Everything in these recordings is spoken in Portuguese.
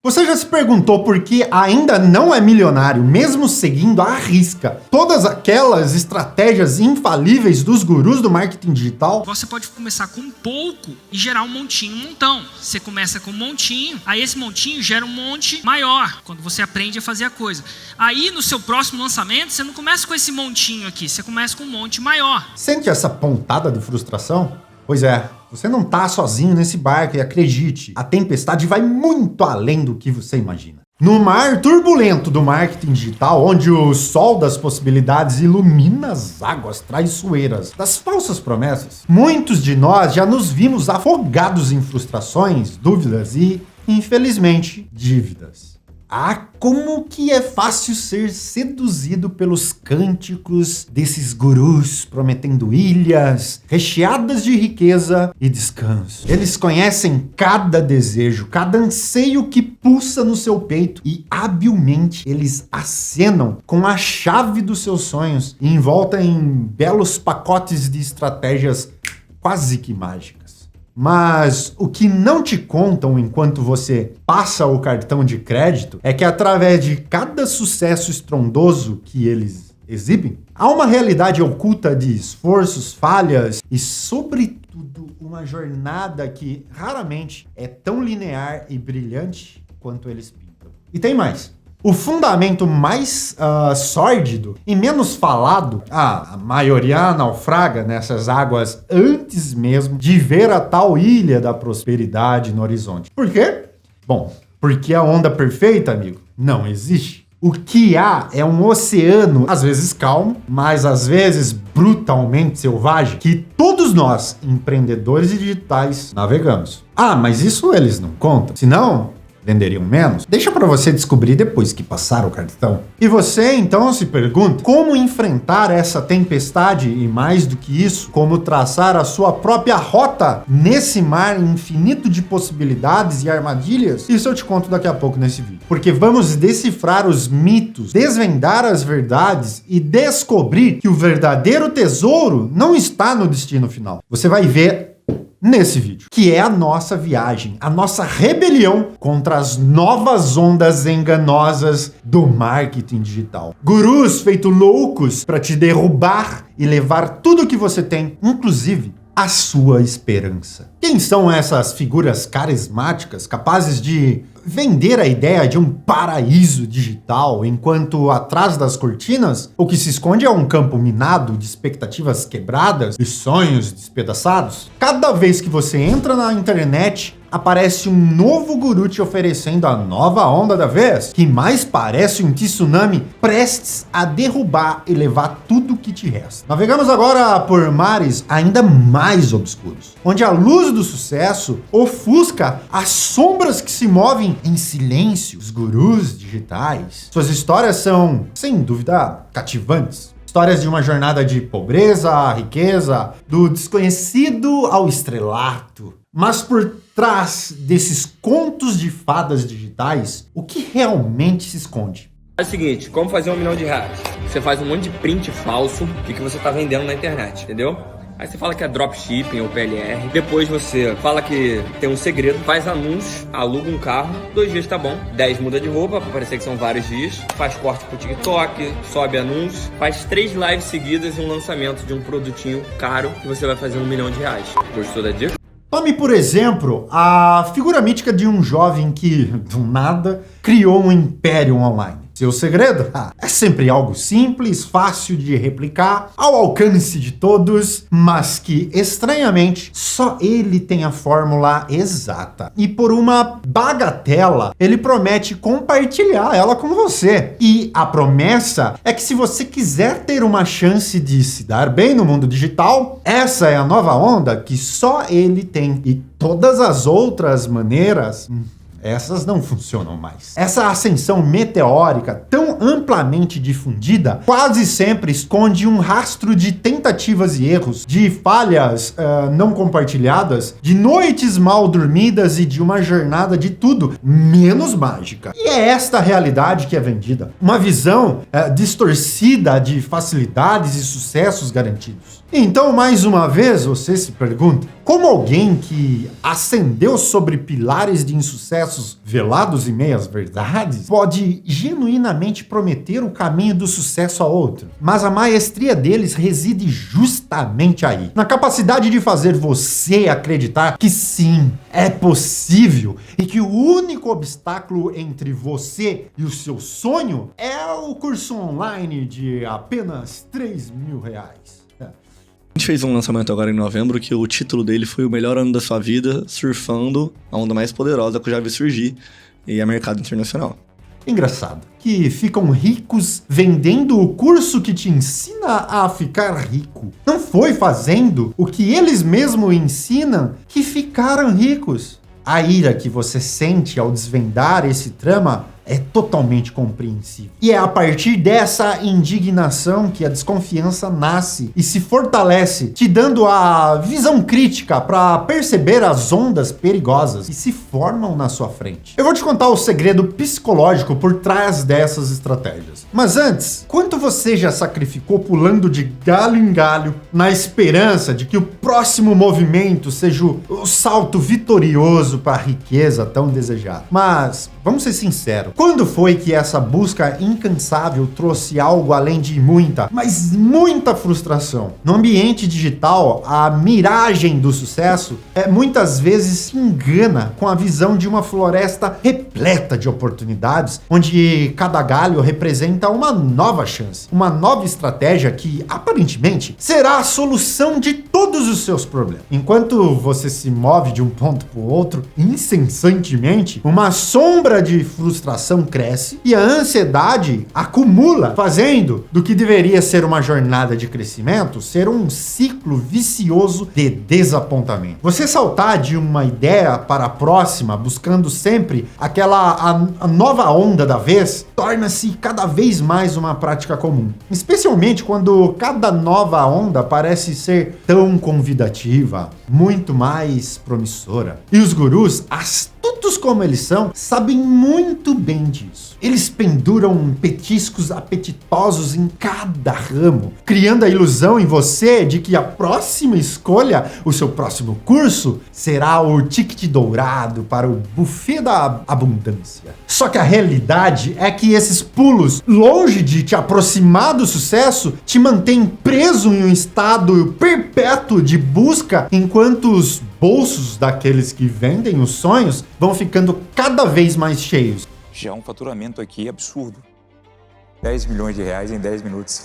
Você já se perguntou por que ainda não é milionário, mesmo seguindo à risca todas aquelas estratégias infalíveis dos gurus do marketing digital? Você pode começar com pouco e gerar um montinho, um montão. Você começa com um montinho, aí esse montinho gera um monte maior, quando você aprende a fazer a coisa. Aí no seu próximo lançamento, você não começa com esse montinho aqui, você começa com um monte maior. Sente essa pontada de frustração? Pois é, você não tá sozinho nesse barco e acredite, a tempestade vai muito além do que você imagina. No mar turbulento do marketing digital, onde o sol das possibilidades ilumina as águas traiçoeiras das falsas promessas, muitos de nós já nos vimos afogados em frustrações, dúvidas e, infelizmente, dívidas. Ah, como que é fácil ser seduzido pelos cânticos desses gurus prometendo ilhas recheadas de riqueza e descanso. Eles conhecem cada desejo, cada anseio que pulsa no seu peito e habilmente eles acenam com a chave dos seus sonhos envolta em belos pacotes de estratégias quase que mágicas. Mas o que não te contam enquanto você passa o cartão de crédito é que através de cada sucesso estrondoso que eles exibem, há uma realidade oculta de esforços, falhas e, sobretudo, uma jornada que raramente é tão linear e brilhante quanto eles pintam. E tem mais. O fundamento mais sórdido e menos falado, a maioria naufraga nessas águas antes mesmo de ver a tal ilha da prosperidade no horizonte. Por quê? Bom, porque a onda perfeita, amigo, não existe. O que há é um oceano, às vezes calmo, mas às vezes brutalmente selvagem, que todos nós, empreendedores digitais, navegamos. Ah, mas isso eles não contam. Senão, venderiam menos? Deixa para você descobrir depois que passar o cartão. E você então se pergunta como enfrentar essa tempestade e, mais do que isso, como traçar a sua própria rota nesse mar infinito de possibilidades e armadilhas? Isso eu te conto daqui a pouco nesse vídeo. Porque vamos decifrar os mitos, desvendar as verdades e descobrir que o verdadeiro tesouro não está no destino final. Você vai ver nesse vídeo, que é a nossa viagem, a nossa rebelião contra as novas ondas enganosas do marketing digital. Gurus feitos loucos para te derrubar e levar tudo que você tem, inclusive a sua esperança. Quem são essas figuras carismáticas capazes de vender a ideia de um paraíso digital, enquanto atrás das cortinas o que se esconde é um campo minado de expectativas quebradas e sonhos despedaçados? Cada vez que você entra na internet, aparece um novo guru te oferecendo a nova onda da vez, que mais parece um tsunami prestes a derrubar e levar tudo que te resta. Navegamos agora por mares ainda mais obscuros, onde a luz do sucesso ofusca as sombras que se movem em silêncio. Os gurus digitais, suas histórias são, sem dúvida, cativantes. Histórias de uma jornada de pobreza à riqueza, do desconhecido ao estrelato. Mas por trás desses contos de fadas digitais, o que realmente se esconde? É o seguinte, como fazer R$1 milhão? Você faz um monte de print falso de que você está vendendo na internet, entendeu? Aí você fala que é dropshipping ou PLR, depois você fala que tem um segredo, faz anúncio, aluga um carro, 2 dias tá bom, 10 muda de roupa, pra parecer que são vários dias, faz corte pro TikTok, sobe anúncio, faz 3 lives seguidas e um lançamento de um produtinho caro que você vai fazer R$1 milhão. Gostou da dica? Tome, por exemplo, a figura mítica de um jovem que, do nada, criou um império online. Seu segredo? É sempre algo simples, fácil de replicar, ao alcance de todos, mas que, estranhamente, só ele tem a fórmula exata. E por uma bagatela, ele promete compartilhar ela com você. E a promessa é que se você quiser ter uma chance de se dar bem no mundo digital, essa é a nova onda que só ele tem. E todas as outras maneiras, essas não funcionam mais. Essa ascensão meteórica, tão amplamente difundida, quase sempre esconde um rastro de tentativas e erros, de falhas não compartilhadas, de noites mal dormidas e de uma jornada de tudo menos mágica. E é esta realidade que é vendida. Uma visão distorcida de facilidades e sucessos garantidos. Então, mais uma vez, você se pergunta, como alguém que ascendeu sobre pilares de insucessos velados e meias verdades pode genuinamente prometer o caminho do sucesso a outro? Mas a maestria deles reside justamente aí, na capacidade de fazer você acreditar que sim, é possível e que o único obstáculo entre você e o seu sonho é o curso online de apenas R$3.000. A gente fez um lançamento agora em novembro que o título dele foi o melhor ano da sua vida, surfando a onda mais poderosa que eu já vi surgir, e é mercado internacional. Engraçado, que ficam ricos vendendo o curso que te ensina a ficar rico. Não foi fazendo o que eles mesmos ensinam que ficaram ricos. A ira que você sente ao desvendar esse trama é totalmente compreensível. E é a partir dessa indignação que a desconfiança nasce e se fortalece, te dando a visão crítica para perceber as ondas perigosas que se formam na sua frente. Eu vou te contar o segredo psicológico por trás dessas estratégias. Mas antes, quanto você já sacrificou pulando de galho em galho na esperança de que o próximo movimento seja o salto vitorioso para a riqueza tão desejada? Mas vamos ser sinceros, quando foi que essa busca incansável trouxe algo além de muita, mas muita frustração? No ambiente digital, a miragem do sucesso muitas vezes se engana com a visão de uma floresta repleta de oportunidades, onde cada galho representa uma nova chance, uma nova estratégia que, aparentemente, será a solução de todos os seus problemas. Enquanto você se move de um ponto para o outro, incessantemente, uma sombra de frustração cresce e a ansiedade acumula, fazendo do que deveria ser uma jornada de crescimento ser um ciclo vicioso de desapontamento. Você saltar de uma ideia para a próxima, buscando sempre a nova onda da vez, torna-se cada vez mais uma prática comum. Especialmente quando cada nova onda parece ser tão convidativa, muito mais promissora. E os gurus, astutos como eles são, sabem muito bem disso. Eles penduram petiscos apetitosos em cada ramo, criando a ilusão em você de que a próxima escolha, o seu próximo curso, será o ticket dourado para o buffet da abundância. Só que a realidade é que esses pulos, longe de te aproximar do sucesso, te mantêm preso em um estado perpétuo de busca, enquanto os bolsos daqueles que vendem os sonhos vão ficando cada vez mais cheios. Já um faturamento aqui absurdo. R$10 milhões em 10 minutos.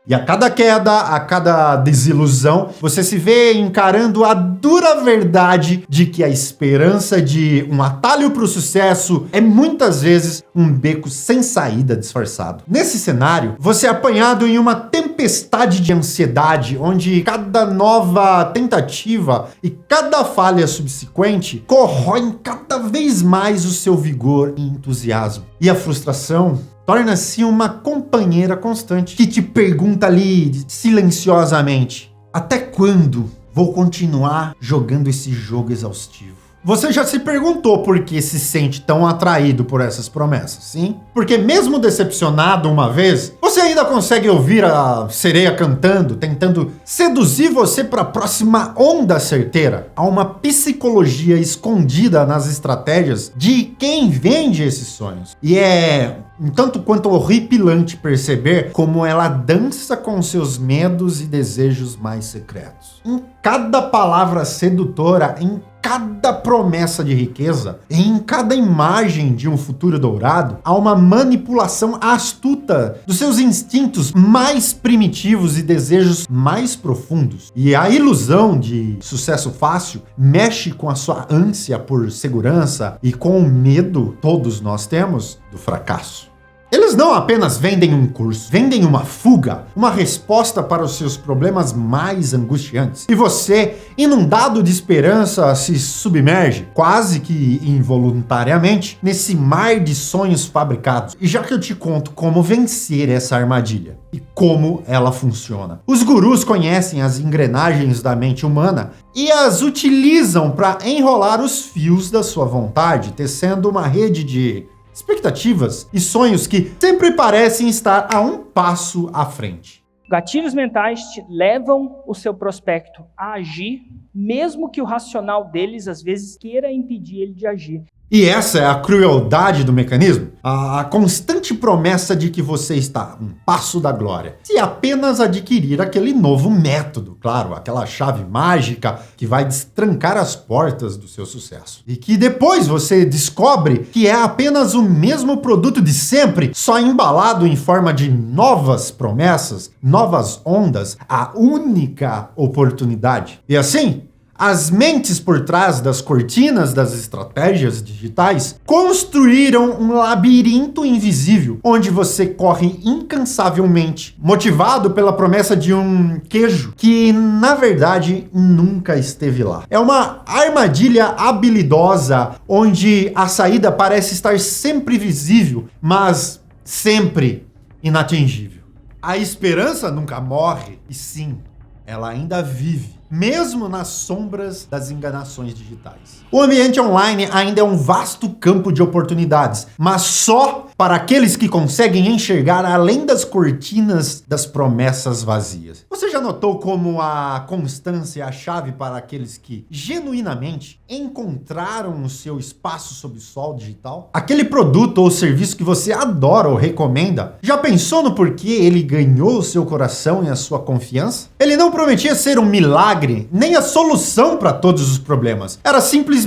E a cada queda, a cada desilusão, você se vê encarando a dura verdade de que a esperança de um atalho para o sucesso é muitas vezes um beco sem saída disfarçado. Nesse cenário, você é apanhado em uma tempestade de ansiedade, onde cada nova tentativa e cada falha subsequente corroem cada vez mais o seu vigor e entusiasmo. E a frustração torna-se uma companheira constante que te pergunta ali silenciosamente: até quando vou continuar jogando esse jogo exaustivo? Você já se perguntou por que se sente tão atraído por essas promessas, sim? Porque mesmo decepcionado uma vez, você ainda consegue ouvir a sereia cantando, tentando seduzir você para a próxima onda certeira. Há uma psicologia escondida nas estratégias de quem vende esses sonhos. E é um tanto quanto horripilante perceber como ela dança com seus medos e desejos mais secretos. Em cada palavra sedutora, em cada promessa de riqueza, em cada imagem de um futuro dourado, há uma manipulação astuta dos seus instintos mais primitivos e desejos mais profundos. E a ilusão de sucesso fácil mexe com a sua ânsia por segurança e com o medo, todos nós temos, do fracasso. Eles não apenas vendem um curso, vendem uma fuga, uma resposta para os seus problemas mais angustiantes. E você, inundado de esperança, se submerge, quase que involuntariamente, nesse mar de sonhos fabricados. E já que eu te conto como vencer essa armadilha e como ela funciona. Os gurus conhecem as engrenagens da mente humana e as utilizam para enrolar os fios da sua vontade, tecendo uma rede de expectativas e sonhos que sempre parecem estar a um passo à frente. Gatilhos mentais levam o seu prospecto a agir, mesmo que o racional deles, às vezes, queira impedir ele de agir. E essa é a crueldade do mecanismo? A constante promessa de que você está um passo da glória, se apenas adquirir aquele novo método, claro, aquela chave mágica que vai destrancar as portas do seu sucesso. E que depois você descobre que é apenas o mesmo produto de sempre, só embalado em forma de novas promessas, novas ondas, a única oportunidade. E assim, as mentes por trás das cortinas das estratégias digitais construíram um labirinto invisível, onde você corre incansavelmente, motivado pela promessa de um queijo que, na verdade, nunca esteve lá. É uma armadilha habilidosa, onde a saída parece estar sempre visível, mas sempre inatingível. A esperança nunca morre, e sim, ela ainda vive, mesmo nas sombras das enganações digitais. O ambiente online ainda é um vasto campo de oportunidades, mas só para aqueles que conseguem enxergar além das cortinas das promessas vazias. Você já notou como a constância é a chave para aqueles que genuinamente encontraram o seu espaço sob o sol digital? Aquele produto ou serviço que você adora ou recomenda, já pensou no porquê ele ganhou o seu coração e a sua confiança? Ele não prometia ser um milagre, nem a solução para todos os problemas. Era simplesmente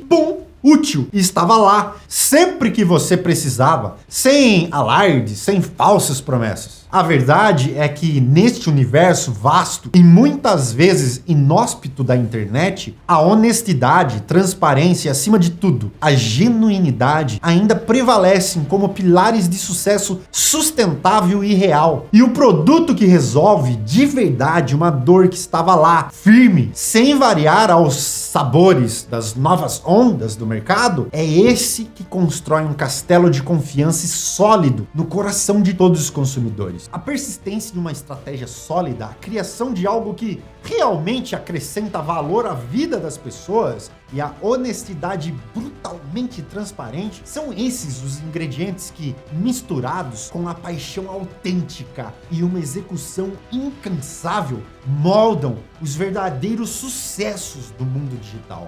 bom, útil, e estava lá sempre que você precisava, sem alarde, sem falsas promessas. A verdade é que neste universo vasto e muitas vezes inóspito da internet, a honestidade, transparência e, acima de tudo, a genuinidade ainda prevalecem como pilares de sucesso sustentável e real. E o produto que resolve de verdade uma dor que estava lá, firme, sem variar aos sabores das novas ondas do mercado, é esse que constrói um castelo de confiança sólido no coração de todos os consumidores. A persistência de uma estratégia sólida, a criação de algo que realmente acrescenta valor à vida das pessoas e a honestidade brutalmente transparente, são esses os ingredientes que, misturados com a paixão autêntica e uma execução incansável, moldam os verdadeiros sucessos do mundo digital.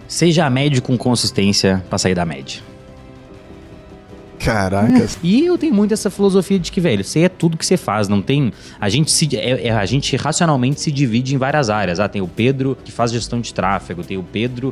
Seja médio com consistência para sair da média. Caracas. E eu tenho muito essa filosofia de que, velho, você é tudo que você faz, não tem... A gente racionalmente se divide em várias áreas. Tem o Pedro que faz gestão de tráfego, tem o Pedro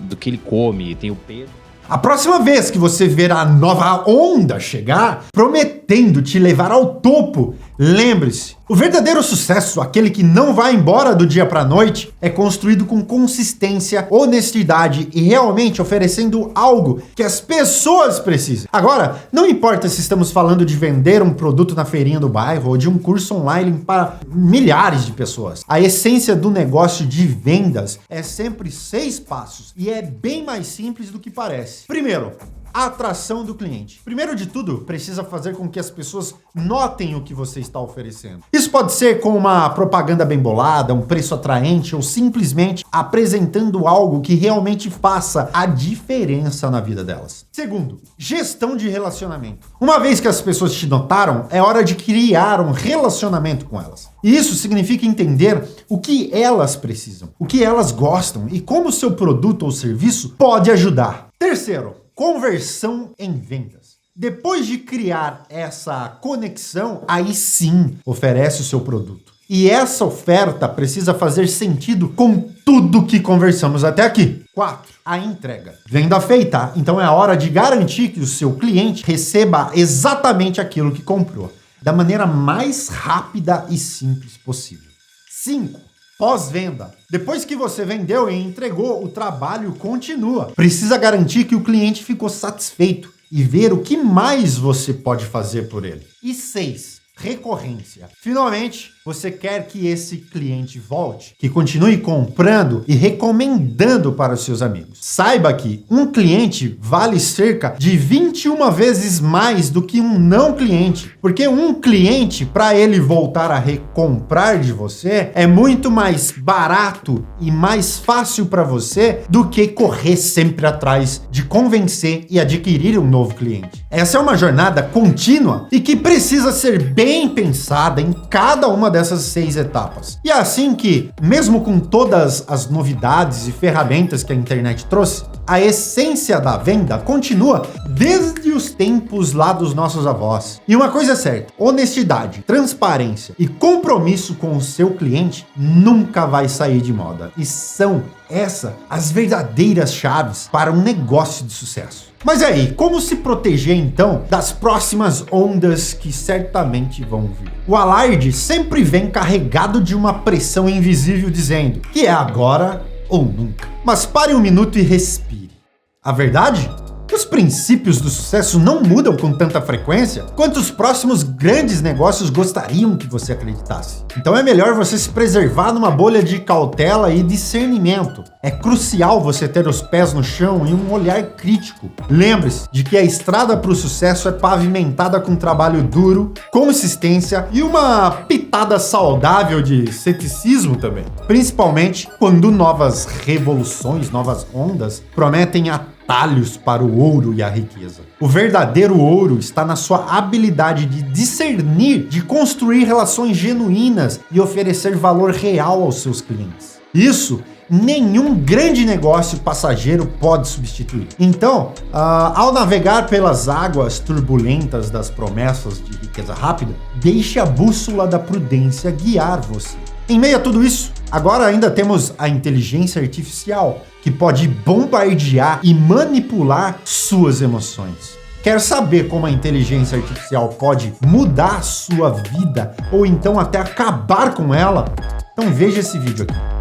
do que ele come, tem o Pedro... A próxima vez que você ver a nova onda chegar, prometendo te levar ao topo, lembre-se, o verdadeiro sucesso, aquele que não vai embora do dia para a noite, é construído com consistência, honestidade e realmente oferecendo algo que as pessoas precisam. Agora, não importa se estamos falando de vender um produto na feirinha do bairro ou de um curso online para milhares de pessoas. A essência do negócio de vendas é sempre 6 passos e é bem mais simples do que parece. Primeiro, a atração do cliente. Primeiro de tudo, precisa fazer com que as pessoas notem o que você está oferecendo. Isso pode ser com uma propaganda bem bolada, um preço atraente ou simplesmente apresentando algo que realmente faça a diferença na vida delas. Segundo, gestão de relacionamento. Uma vez que as pessoas te notaram, é hora de criar um relacionamento com elas. E isso significa entender o que elas precisam, o que elas gostam e como o seu produto ou serviço pode ajudar. Terceiro, conversão em vendas. Depois de criar essa conexão, aí sim oferece o seu produto. E essa oferta precisa fazer sentido com tudo que conversamos até aqui. 4. A entrega. Venda feita, então é a hora de garantir que o seu cliente receba exatamente aquilo que comprou, da maneira mais rápida e simples possível. 5. Pós-venda. Depois que você vendeu e entregou, o trabalho continua. Precisa garantir que o cliente ficou satisfeito e ver o que mais você pode fazer por ele. E 6. Recorrência. Finalmente, Você quer que esse cliente volte, que continue comprando e recomendando para os seus amigos. Saiba que um cliente vale cerca de 21 vezes mais do que um não cliente, porque um cliente, para ele voltar a recomprar de você, é muito mais barato e mais fácil para você do que correr sempre atrás de convencer e adquirir um novo cliente. Essa é uma jornada contínua e que precisa ser bem pensada em cada uma dessas 6 etapas. E é assim que, mesmo com todas as novidades e ferramentas que a internet trouxe, a essência da venda continua desde os tempos lá dos nossos avós. E uma coisa é certa, honestidade, transparência e compromisso com o seu cliente nunca vai sair de moda. E são essas as verdadeiras chaves para um negócio de sucesso. Mas aí, como se proteger então das próximas ondas que certamente vão vir? O alarde sempre vem carregado de uma pressão invisível dizendo que é agora ou nunca. Mas pare um minuto e respire. A verdade? Os princípios do sucesso não mudam com tanta frequência quanto os próximos grandes negócios gostariam que você acreditasse. Então é melhor você se preservar numa bolha de cautela e discernimento. É crucial você ter os pés no chão e um olhar crítico. Lembre-se de que a estrada para o sucesso é pavimentada com trabalho duro, consistência e uma pitada saudável de ceticismo também. Principalmente quando novas revoluções, novas ondas prometem atalhos para o ouro e a riqueza. O verdadeiro ouro está na sua habilidade de discernir, de construir relações genuínas e oferecer valor real aos seus clientes. Isso nenhum grande negócio passageiro pode substituir. Então, ao navegar pelas águas turbulentas das promessas de riqueza rápida, deixe a bússola da prudência guiar você. Em meio a tudo isso, agora ainda temos a inteligência artificial, que pode bombardear e manipular suas emoções. Quer saber como a inteligência artificial pode mudar a sua vida ou então até acabar com ela? Então veja esse vídeo aqui.